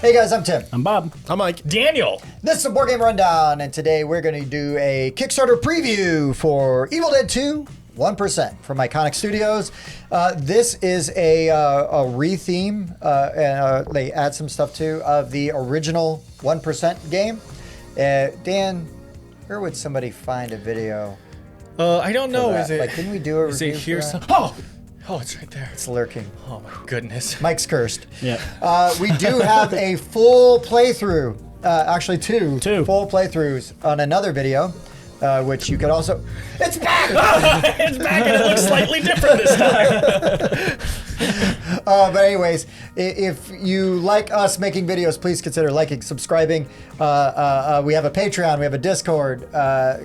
Hey guys, I'm Tim. I'm Bob. I'm Mike. Daniel. This is the Board Game Rundown, and today we're going to do a Kickstarter preview for Evil Dead 2 1% from Iconic Studios. This is a re-theme, and they add some stuff too, of the original 1% game. Dan, where would somebody find a video? I don't know. that? Is it? Like, can we do a Is review it here? for that? Oh, it's right there. It's lurking. Oh my goodness. Mike's cursed. Yeah. We do have a full playthrough, actually two full playthroughs on another video, which you could also... It's back! It's back and it looks slightly different this time. But anyways, if you like us making videos, please consider liking, subscribing. We have a Patreon, we have a Discord.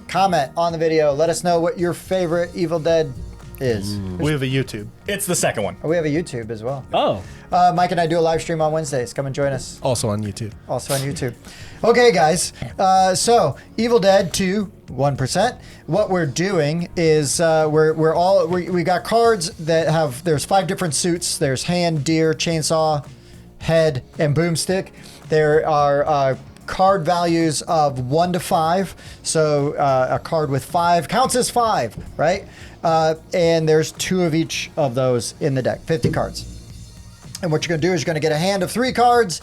Comment on the video. Let us know what your favorite Evil Dead is. We have a YouTube. It's the second one. We have a YouTube as well. Oh. Mike and I do a live stream on Wednesdays. Come and join us. Also on YouTube. Also on YouTube. Okay, guys. So Evil Dead 2 1%. What we're doing is we got cards that have, there's 5 different suits. There's hand, deer, chainsaw, head, and boomstick. There are card values of 1 to 5. So a card with 5 counts as 5, right? And there's 2 of each of those in the deck, 50 cards. And what you're going to do is you're going to get a hand of 3 cards,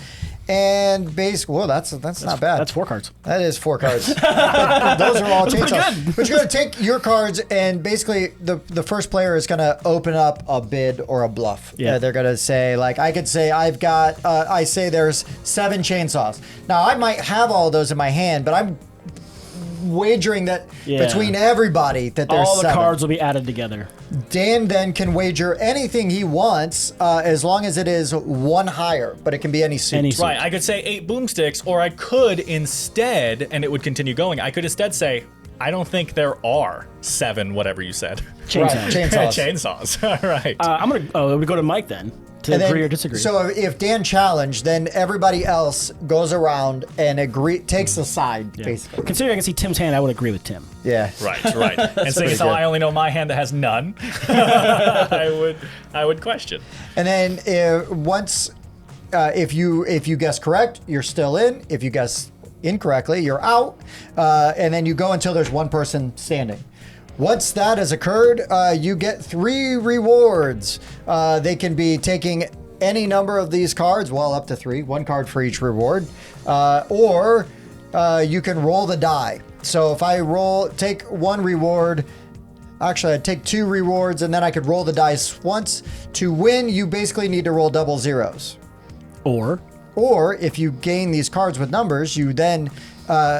and whoa, that's not bad. That's 4 cards. That is 4 cards. But those are all chainsaws. But you're going to take your cards, and basically the first player is going to open up a bid or a bluff. Yeah. They're going to say, like, I could say I've got, I say there's 7 chainsaws. Now, I might have all those in my hand, but I'm wagering that between everybody that there's all the 7. cards will be added together. Dan then can wager anything he wants as long as it is 1 higher, but it can be any suit. Any suit. Right. I could say 8 boomsticks, or I could instead, and it would continue going, I could instead say, I don't think there are 7, whatever you said. Chainsaws. Right, chainsaws. Chainsaws. All right. I'm going to go to Mike then to agree or disagree. So if Dan challenged, then everybody else goes around and takes a side, basically. Considering I can see Tim's hand, I would agree with Tim. Yeah. Right. And seeing as how I only know my hand that has none, I would question. And then if you guess correct, you're still in. If you guess incorrectly, you're out. And then you go until there's 1 person standing. Once that has occurred, you get 3 rewards. They can be taking any number of these cards, well, up to 3, 1 card for each reward, or you can roll the die. So if I take 1 reward, actually I'd take 2 rewards, and then I could roll the dice once. To win, you basically need to roll double zeros. Or if you gain these cards with numbers, you then,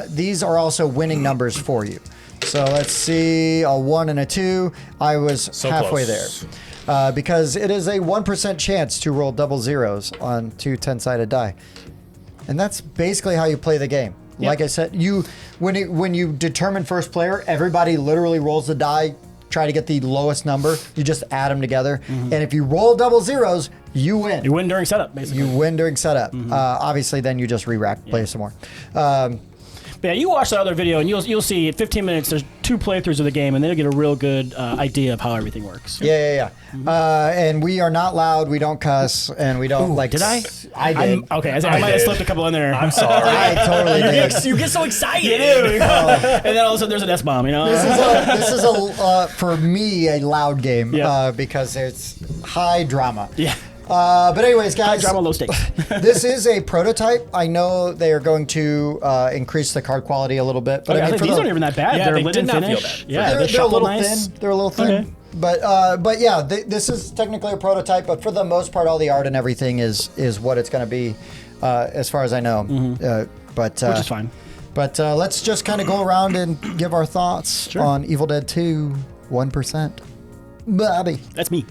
these are also winning numbers for you. So let's see, a 1 and a 2. I was So halfway close. there. Because it is a 1% chance to roll double zeros on 2 10-sided die. And that's basically how you play the game. Yep. Like I said, when you determine first player, everybody literally rolls the die, try to get the lowest number. You just add them together. And if you roll double zeros, you win. You win during setup, basically. You win during setup. Obviously, then you just re-rack, play some more. But yeah, you watch that other video, and you'll see in 15 minutes, there's 2 playthroughs of the game, and then you'll get a real good idea of how everything works. Yeah. And we are not loud. We don't cuss, and we don't like. Did I? I did. Okay, I might have slipped a couple in there. I'm sorry. I totally did. You get so excited. And then all of a sudden, there's an S-bomb, you know? This is for me a loud game Yeah. because it's high drama. Yeah. But anyways, guys, High drama, low stakes. this is a prototype. I know they are going to increase the card quality a little bit, but I think these aren't even that bad. Yeah, They're they lit did and not feel finish. bad. Yeah, they're a shuffle little nice. thin. They're a little thin. Okay. But yeah, this is technically a prototype. But for the most part, all the art and everything is what it's going to be, as far as I know. But Which is fine. But let's just kind of go around and give our thoughts on Evil Dead 2 1%. Bobby. That's me.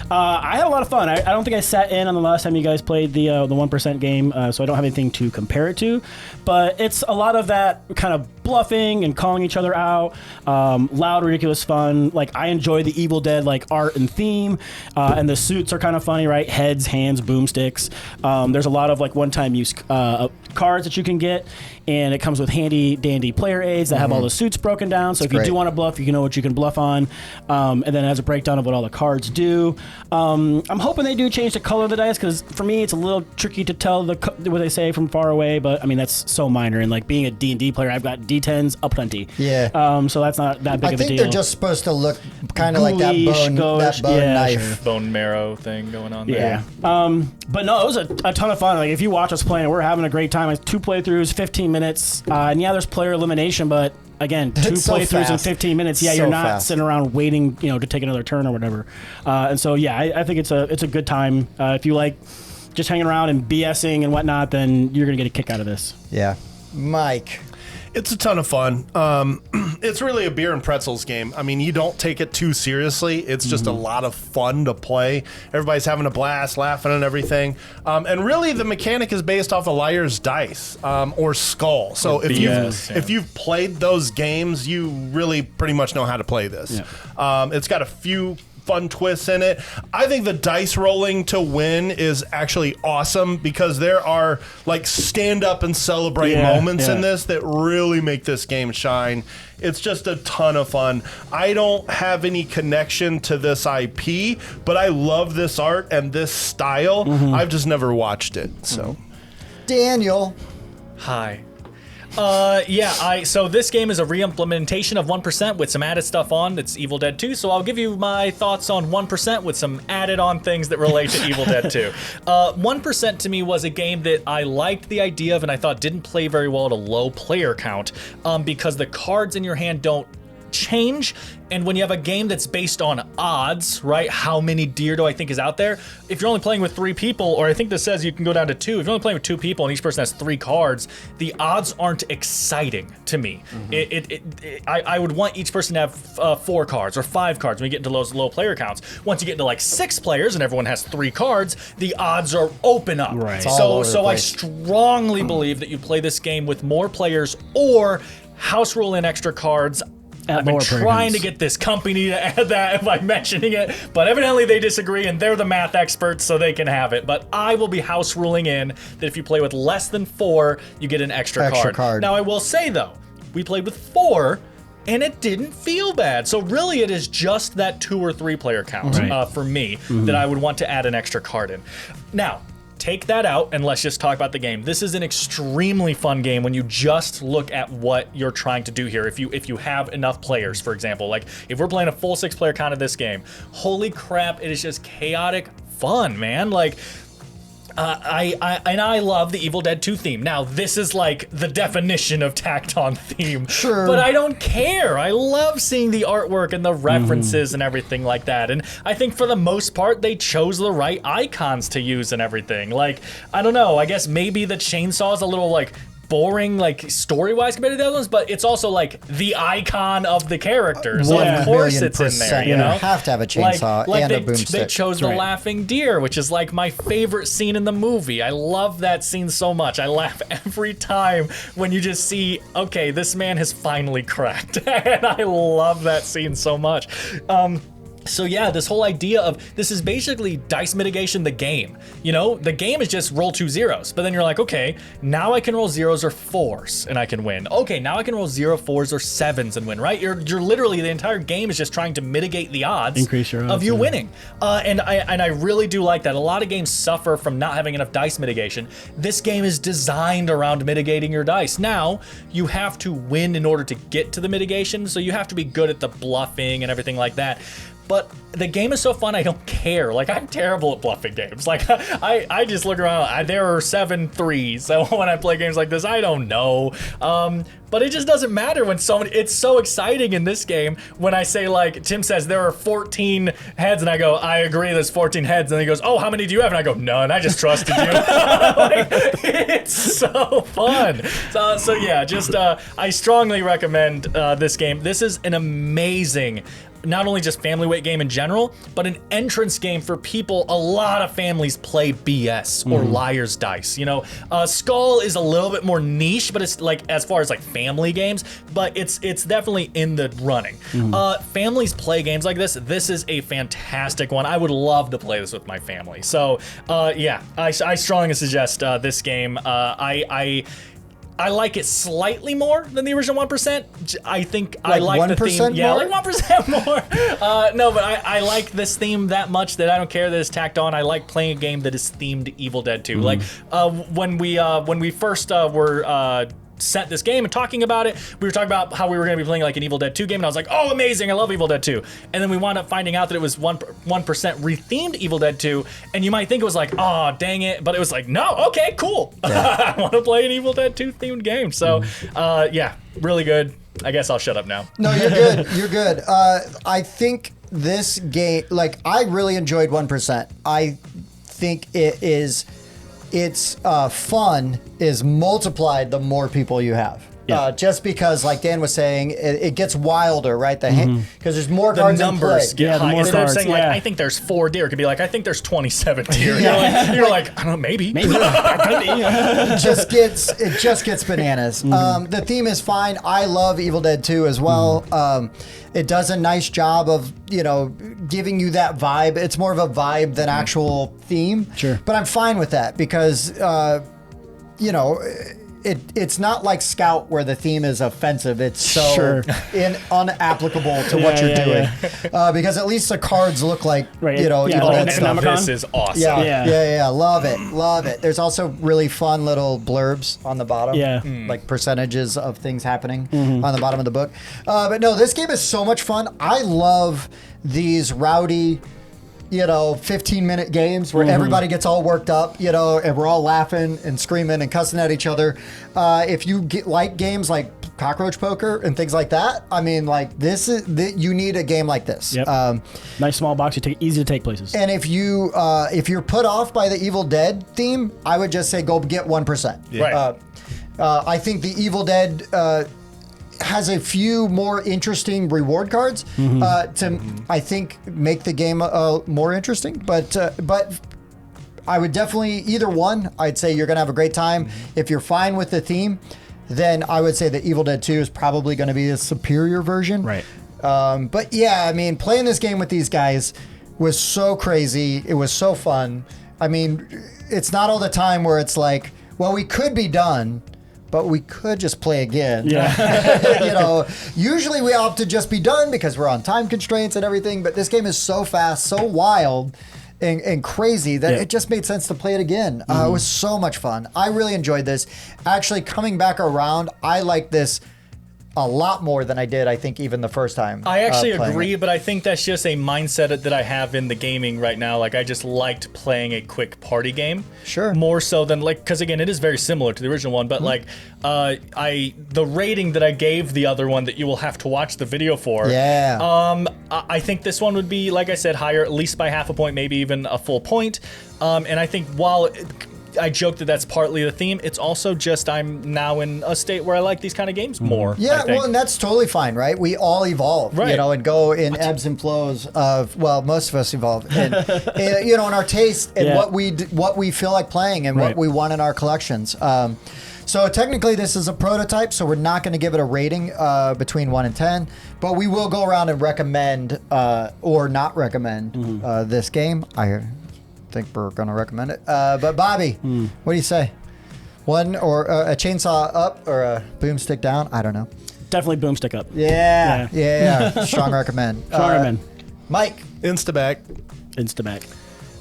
I had a lot of fun. I don't think I sat in on the last time you guys played the 1% game, so I don't have anything to compare it to. But it's a lot of that kind of bluffing and calling each other out. Loud, ridiculous fun. Like, I enjoy the Evil Dead like art and theme, and the suits are kind of funny, right? Heads, hands, boomsticks. There's a lot of like one-time use cards that you can get, and it comes with handy dandy player aids that have all the suits broken down. So if you do want to bluff, you know what you can bluff on, and then it has a breakdown of what all the cards do. I'm hoping they do change the color of the dice, because for me it's a little tricky to tell what they say from far away, but I mean that's so minor, and like being a D&D player, I've got D10s aplenty. Yeah. So that's not that big of a deal. I think they're just supposed to look kind of like that bone knife. Sure. Bone marrow thing going on there. Yeah. But no, it was a ton of fun. Like, if you watch us playing, we're having a great time. It's 2 playthroughs, 15 minutes. And yeah, there's player elimination, but again, 2 playthroughs in 15 minutes. Yeah, you're not sitting around waiting, to take another turn or whatever. And so yeah, I think it's a good time. If you like just hanging around and BSing and whatnot, then you're gonna get a kick out of this. Yeah. Mike. It's a ton of fun. It's really a beer and pretzels game. I mean, you don't take it too seriously. It's just a lot of fun to play. Everybody's having a blast, laughing and everything. And really, the mechanic is based off of Liar's Dice or Skull. So if you've played those games, you really pretty much know how to play this. Yeah. It's got a few fun twists in it. I think the dice rolling to win is actually awesome, because there are like stand up and celebrate moments in this that really make this game shine. It's just a ton of fun. I don't have any connection to this IP, but I love this art and this style. I've just never watched it. So, Daniel. Hi. So this game is a re-implementation of 1% with some added stuff on. It's Evil Dead 2, so I'll give you my thoughts on 1% with some added on things that relate to Evil Dead 2. 1% to me was a game that I liked the idea of, and I thought didn't play very well at a low player count, because the cards in your hand don't change. And when you have a game that's based on odds, right? How many deer do I think is out there? If you're only playing with 3 people, or I think this says you can go down to 2. If you're only playing with 2 people and each person has 3 cards, the odds aren't exciting to me. I would want each person to have 4 cards or 5 cards when you get into those low player counts. Once you get into like 6 players and everyone has 3 cards, the odds are open up. Right. So I strongly believe that you play this game with more players, or house rule in extra cards. I've been trying to get this company to add that by mentioning it, but evidently they disagree, and they're the math experts, so they can have it. But I will be house ruling in that if you play with less than 4, you get an extra card. Now, I will say, though, we played with 4, and it didn't feel bad. So really, it is just that 2 or 3 player count for me that I would want to add an extra card in. Now, take that out and let's just talk about the game. This is an extremely fun game when you just look at what you're trying to do here. If you have enough players, for example, like if we're playing a full 6 player count of this game, holy crap, it is just chaotic fun, man. Like, I love the Evil Dead 2 theme. Now, this is like the definition of tacked on theme. Sure. But I don't care. I love seeing the artwork and the references and everything like that. And I think for the most part, they chose the right icons to use and everything. Like, I don't know. I guess maybe the chainsaw is a little like boring, like story-wise compared to the other ones, but it's also like the icon of the characters. Of course it's in there, you know? You have to have a chainsaw and a boomstick. They chose the laughing deer, which is like my favorite scene in the movie. I love that scene so much. I laugh every time when you just see, okay, this man has finally cracked. And I love that scene so much. So yeah, this whole idea of this is basically dice mitigation, the game. You know, the game is just roll 2 zeros, but then you're like, okay, now I can roll 0s or 4s and I can win. Okay, now I can roll 0, 4s or 7s and win, right? You're literally, the entire game is just trying to mitigate the odds, increase your odds of you winning. And I really do like that. A lot of games suffer from not having enough dice mitigation. This game is designed around mitigating your dice. Now, you have to win in order to get to the mitigation, so you have to be good at the bluffing and everything like that. But the game is so fun, I don't care. Like, I'm terrible at bluffing games. Like, I just look around, there are 7 3s. So when I play games like this, I don't know. But it just doesn't matter when it's so exciting in this game when I say, like, Tim says there are 14 heads, and I go, I agree, there's 14 heads. And he goes, oh, how many do you have? And I go, none, I just trusted you. Like, it's so fun. So yeah, just, I strongly recommend this game. This is an amazing, not only just family weight game in general, but an entrance game for people. A lot of families play BS or Liar's Dice. You know, Skull is a little bit more niche, but it's like, as far as like family games, but it's definitely in the running. Families play games like this. This is a fantastic one. I would love to play this with my family. So yeah, I strongly suggest this game. I like it slightly more than the original 1%. I think I like the theme. More? Yeah, like 1% more. No, but I like this theme that much that I don't care that it's tacked on. I like playing a game that is themed Evil Dead 2. Like when we first were sent this game and talking about it, we were talking about how we were going to be playing like an Evil Dead 2 game, and I was like, oh, amazing, I love Evil Dead 2. And then we wound up finding out that it was 1% rethemed Evil Dead 2, and you might think it was like, oh, dang it, but it was like, no, okay, cool. I want to play an Evil Dead 2 themed game. So, yeah, really good. I guess I'll shut up now. No, you're good. You're good. I think this game, like, I really enjoyed 1%. I think its fun is multiplied the more people you have. Yeah. Just because, like Dan was saying, it gets wilder, right? Because there's more The cards numbers in play. get high. more Instead of cards, saying, like, yeah. I think there's 4 deer, it could be like, I think there's 27 deer. Yeah. You're like, I don't know, maybe. Maybe. It just gets bananas. The theme is fine. I love Evil Dead 2 as well. It does a nice job of, giving you that vibe. It's more of a vibe than actual theme. Sure. But I'm fine with that because, it's not like Scout where the theme is offensive. It's so Sure. unapplicable to what you're doing. Because at least the cards look like, Right. Evil Yeah, Dead like stuff. Necronomicon? This is awesome. Yeah. Love it. There's also really fun little blurbs on the bottom. Yeah. Like percentages of things happening on the bottom of the book. But no, this game is so much fun. I love these rowdy, 15-minute games where everybody gets all worked up, and we're all laughing and screaming and cussing at each other. If you like games like Cockroach Poker and things like that, I mean, like you need a game like this. Yep. Nice small box. Easy to take places. And if you're put off by the Evil Dead theme, I would just say go get 1%. Yeah. Right. I think the Evil Dead has a few more interesting reward cards to I think make the game more interesting. But I would definitely either one. I'd say you're gonna have a great time if you're fine with the theme. Then I would say that Evil Dead 2 is probably going to be a superior version. Right. But yeah, I mean, playing this game with these guys was so crazy. It was so fun. I mean, it's not all the time where it's like, well, we could be done, but we could just play again. Yeah. Usually we opt to just be done because we're on time constraints and everything, but this game is so fast, so wild, and crazy that it just made sense to play it again. It was so much fun. I really enjoyed this. Actually, coming back around, I like this a lot more than I did, I think, even the first time. I actually playing agree, it. but I think that's just a mindset that I have in the gaming right now. Like, I just liked playing a quick party game. Sure. More so than, like, because again, it is very similar to the original one, but like, the rating that I gave the other one that you will have to watch the video for. Yeah. I think this one would be, like I said, higher, at least by half a point, maybe even a full point. And I think while I joke that that's partly the theme, it's also just I'm now in a state where I like these kind of games more. Yeah, well, and that's totally fine, right? We all evolve, Right. and go in ebbs and flows of, well, most of us evolve, and, in our taste and what we feel like playing and what we want in our collections. So technically this is a prototype, so we're not going to give it a rating between 1 and 10, but we will go around and recommend or not recommend this game. I think we're going to recommend it. But Bobby, what do you say? One or a chainsaw up or a boomstick down? I don't know. Definitely boomstick up. Yeah. Strong recommend. Strong recommend. Mike. Instaback. Instaback.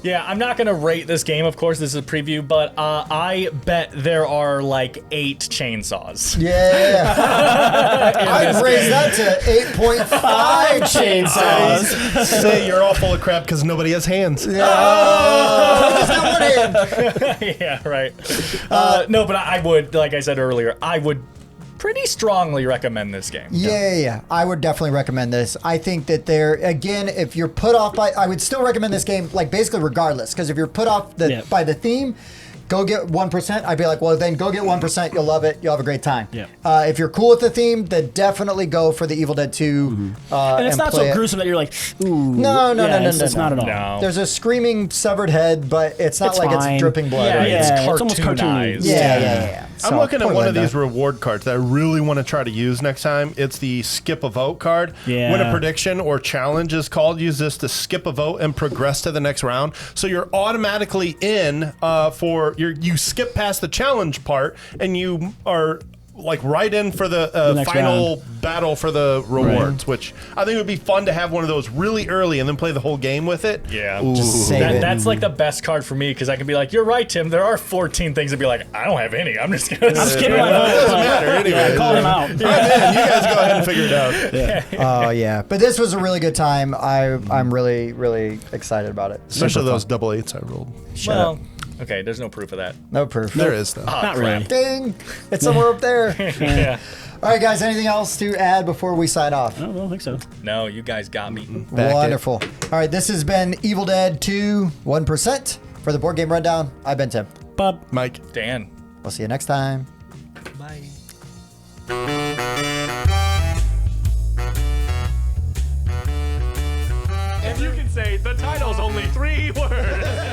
Yeah, I'm not going to rate this game, of course, this is a preview, but I bet there are like 8 chainsaws. Yeah. I'd raise that to 8.5 chainsaws. Say you're all full of crap because nobody has hands. Just got one hand. Yeah, right. No, but I would, like I said earlier, I would pretty strongly recommend this game. Yeah. I would definitely recommend this. I think that again, if you're put off by, I would still recommend this game, like basically regardless, because if you're put off by the theme, go get 1%. I'd be like, well, then go get 1%. You'll love it. You'll have a great time. Yeah. If you're cool with the theme, then definitely go for the Evil Dead 2. And it's not play so it. gruesome that you're like, ooh. No. It's not at all. No. There's a screaming severed head, but it's not It's like fine. it's dripping blood. Yeah, right? it's it's almost cartoonized. cartoony. Yeah. I'm looking at poor one of Linda. these reward cards that I really want to try to use next time. It's the skip a vote card. Yeah. When a prediction or challenge is called, use this to skip a vote and progress to the next round. So you're automatically in you skip past the challenge part and you are like right in for the next final round. battle for the rewards, which I think would be fun to have one of those really early and then play the whole game with it. Yeah. Just save it. That's like the best card for me because I can be like, you're right, Tim. There are 14 things to be like, I don't have any. I'm just going to skipping my vote. Doesn't matter anyway. Yeah, call him out. I'm in. You guys go ahead and figure it out. Oh yeah, but this was a really good time. I'm really really excited about it. Especially Super those fun. double 8s I rolled. Shut Well, up. okay, there's no proof of that. No proof. There is though. Not really. Ding! It's somewhere up there. Yeah. All right, guys. Anything else to add before we sign off? I don't think so. No, you guys got me. Back Wonderful. All right, this has been Evil Dead 2 1% for the Board Game Rundown. I've been Tim. Bob. Mike. Dan. We'll see you next time. Bye. If you can say the title's only 3 words.